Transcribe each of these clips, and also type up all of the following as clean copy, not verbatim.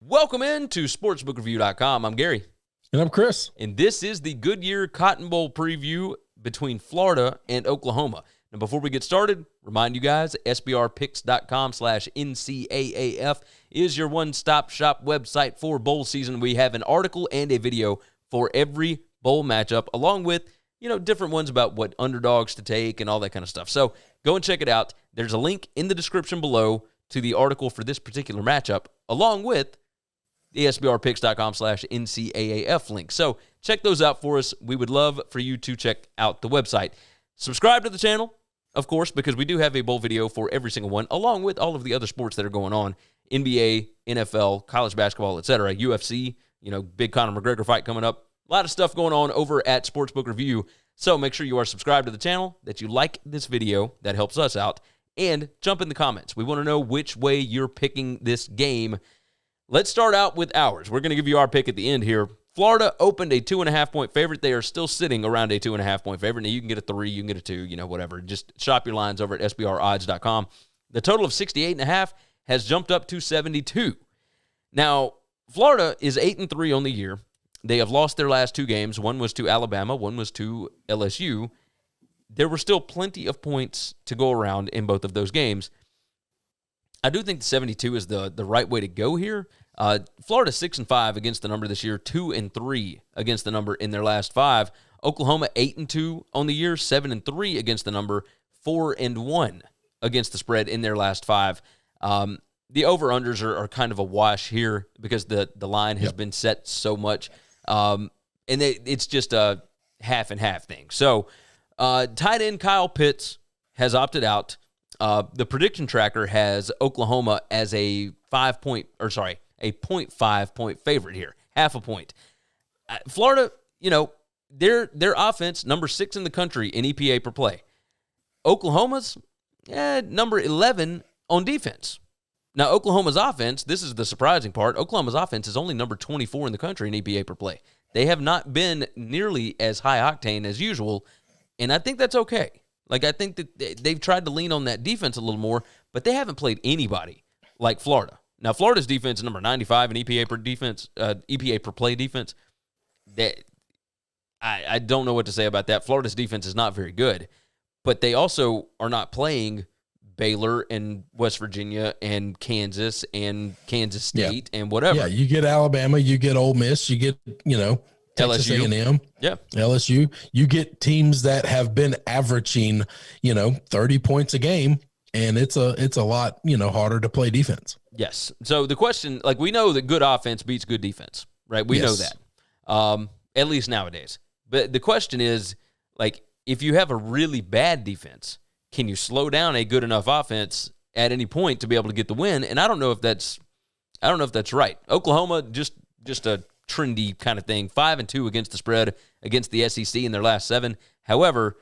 Welcome into sportsbookreview.com. I'm Gary. And I'm Chris. And this is the Goodyear Cotton Bowl preview between Florida and Oklahoma. Now, before we get started, remind you guys, sbrpicks.com/NCAAF is your one-stop shop website for bowl season. We have an article and a video for every bowl matchup, along with, different ones about what underdogs to take and all that kind of stuff. So go and check it out. There's a link in the description below to the article for this particular matchup, along with the sbrpicks.com/NCAAF link. So check those out for us. We would love for you to check out the website. Subscribe to the channel, of course, because we do have a bowl video for every single one, along with all of the other sports that are going on, NBA, NFL, college basketball, etc., UFC, big Conor McGregor fight coming up. A lot of stuff going on over at Sportsbook Review. So make sure you are subscribed to the channel, that you like this video. That helps us out. And jump in the comments. We want to know which way you're picking this game. Let's start out with ours. We're going to give you our pick at the end here. Florida opened a 2.5-point favorite. They are still sitting around a 2.5-point favorite. Now, you can get a 3, you can get a 2, whatever. Just shop your lines over at sbrodds.com. The total of 68.5 has jumped up to 72. Now, Florida is 8-3 on the year. They have lost their last 2 games. One was to Alabama. One was to LSU. There were still plenty of points to go around in both of those games. I do think the 72 is the right way to go here. Florida 6-5 against the number this year, 2-3 against the number in their last 5. Oklahoma 8-2 on the year, 7-3 against the number, 4-1 against the spread in their last 5. The over-unders are kind of a wash here because the line has been set so much. And it's just a half and half thing. So tight end Kyle Pitts has opted out. The prediction tracker has Oklahoma as a 0.5 point favorite here, half a point. Florida, their offense, number 6 in the country in EPA per play. Oklahoma's number 11 on defense. Now, Oklahoma's offense, this is the surprising part, Oklahoma's offense is only number 24 in the country in EPA per play. They have not been nearly as high octane as usual, and I think that's okay. I think that they've tried to lean on that defense a little more, but they haven't played anybody like Florida. Now, Florida's defense is number 95 in EPA per play defense. I don't know what to say about that. Florida's defense is not very good, but they also are not playing Baylor and West Virginia and Kansas and Kansas State and whatever. Yeah, you get Alabama, you get Ole Miss, you get, Texas LSU. A&M, LSU. You get teams that have been averaging, 30 points a game, and it's a lot, harder to play defense. Yes. So the question, we know that good offense beats good defense, right? We know that, at least nowadays. But the question is, if you have a really bad defense, can you slow down a good enough offense at any point to be able to get the win? And I don't know if that's right. Oklahoma, just a trendy kind of thing, 5-2 against the spread against the SEC in their last 7. However,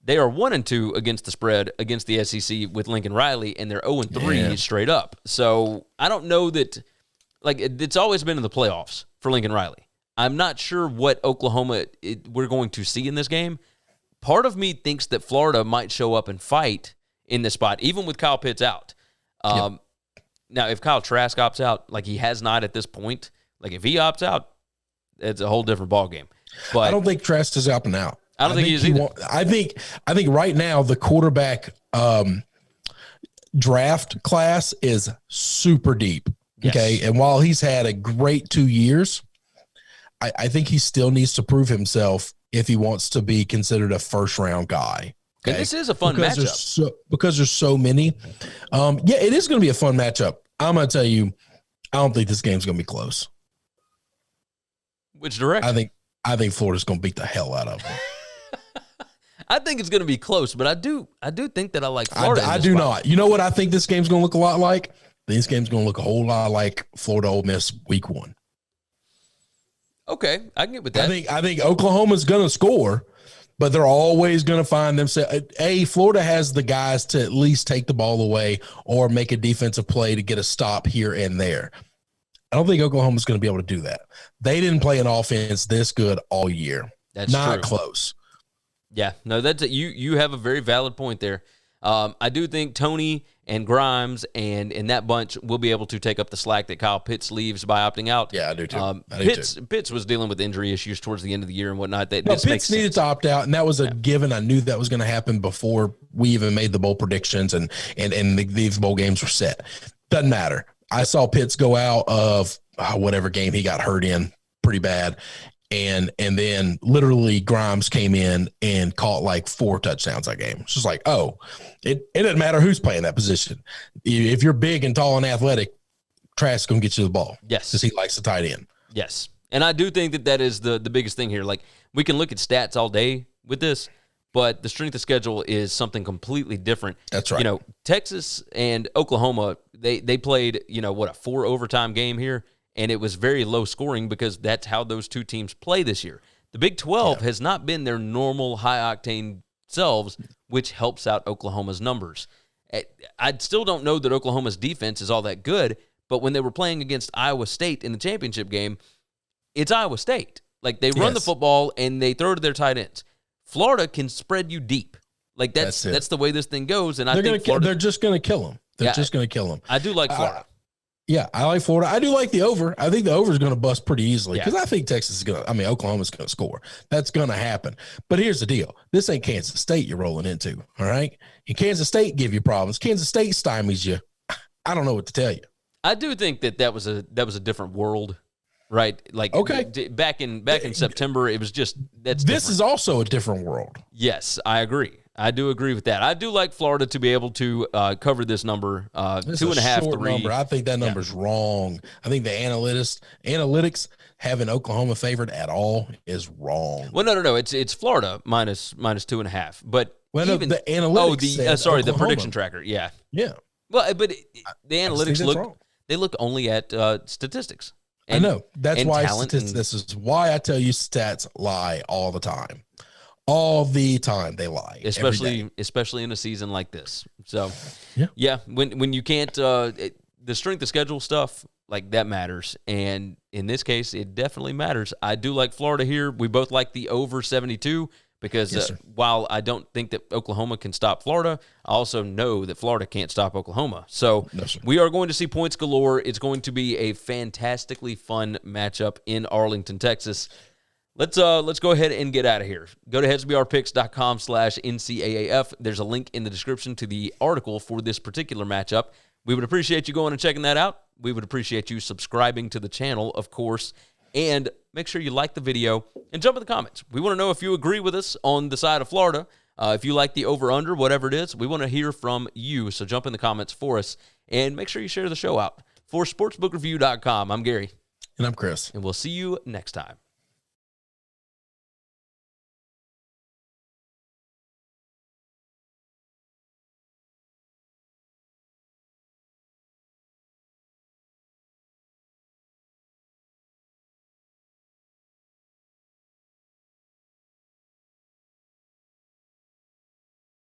they are 1-2 against the spread against the SEC with Lincoln Riley, and they're 0-3 straight up. So I don't know that, it's always been in the playoffs for Lincoln Riley. I'm not sure what Oklahoma we're going to see in this game. Part of me thinks that Florida might show up and fight in this spot, even with Kyle Pitts out. Now, if Kyle Trask opts out, like he has not at this point, if he opts out, it's a whole different ballgame. But I don't think Trask is opting out. I don't think he is either. I think right now the quarterback draft class is super deep. Yes. Okay, and while he's had a great 2 years, I think he still needs to prove himself if he wants to be considered a first-round guy. Okay? And this is a fun matchup. Because there's so many. It is going to be a fun matchup. I'm going to tell you, I don't think this game's going to be close. Which direction? I think Florida's going to beat the hell out of them. I think it's going to be close, but I do think that I like Florida. I do not. You know what I think this game's going to look a lot like? This game's going to look a whole lot like Florida Ole Miss week 1. Okay, I can get with that. I think Oklahoma's going to score, but they're always going to find themselves. Florida has the guys to at least take the ball away or make a defensive play to get a stop here and there. I don't think Oklahoma's going to be able to do that. They didn't play an offense this good all year. That's not true. Close. Yeah, no, that's you have a very valid point there. I do think Tony and Grimes and that bunch will be able to take up the slack that Kyle Pitts leaves by opting out. Yeah, I do too. Pitts was dealing with injury issues towards the end of the year and whatnot. Pitts needed to opt out, and that was a given. I knew that was going to happen before we even made the bowl predictions, and these bowl games were set. Doesn't matter. I saw Pitts go out of whatever game he got hurt in pretty bad. And then literally Grimes came in and caught like 4 touchdowns that game. It's just like, it doesn't matter who's playing that position. If you're big and tall and athletic, Trask's going to get you the ball. Yes. Because he likes the tight end. Yes. And I do think that is the biggest thing here. Like, we can look at stats all day with this, but the strength of schedule is something completely different. That's right. Texas and Oklahoma, they played, a 4 overtime game here. And it was very low scoring because that's how those two teams play this year. The Big 12 has not been their normal high-octane selves, which helps out Oklahoma's numbers. I still don't know that Oklahoma's defense is all that good, but when they were playing against Iowa State in the championship game, it's Iowa State. Like, they run the football and they throw to their tight ends. Florida can spread you deep. Like, that's the way this thing goes. And they're just going to kill them. They're just going to kill them. I do like Florida. Yeah, I like Florida. I do like the over. I think the over is going to bust pretty easily because I think Oklahoma's going to score. That's going to happen. But here's the deal. This ain't Kansas State you're rolling into, all right? And Kansas State give you problems. Kansas State stymies you. I don't know what to tell you. I do think that was a different world, right? Like, back in September, it was just this different. Is also a different world. Yes, I agree. I do agree with that. I do like Florida to be able to cover this number, 2.5, 3. Number. I think that number's wrong. I think the analytics having Oklahoma favored at all is wrong. Well, no. It's Florida minus 2.5. But even the analytics. The prediction tracker. Yeah. Well, but the analytics look only at statistics. I know. That's why this is why I tell you stats lie all the time. All the time they lie, especially in a season like this. So, when you can't, the strength of schedule stuff, like, that matters. And in this case, it definitely matters. I do like Florida here. We both like the over 72 because while I don't think that Oklahoma can stop Florida, I also know that Florida can't stop Oklahoma. So we are going to see points galore. It's going to be a fantastically fun matchup in Arlington, Texas. Let's go ahead and get out of here. Go to headsbrpicks.com/NCAAF. There's a link in the description to the article for this particular matchup. We would appreciate you going and checking that out. We would appreciate you subscribing to the channel, of course, and make sure you like the video and jump in the comments. We want to know if you agree with us on the side of Florida. If you like the over-under, whatever it is, we want to hear from you. So jump in the comments for us and make sure you share the show out. For SportsbookReview.com, I'm Gary. And I'm Chris. And we'll see you next time.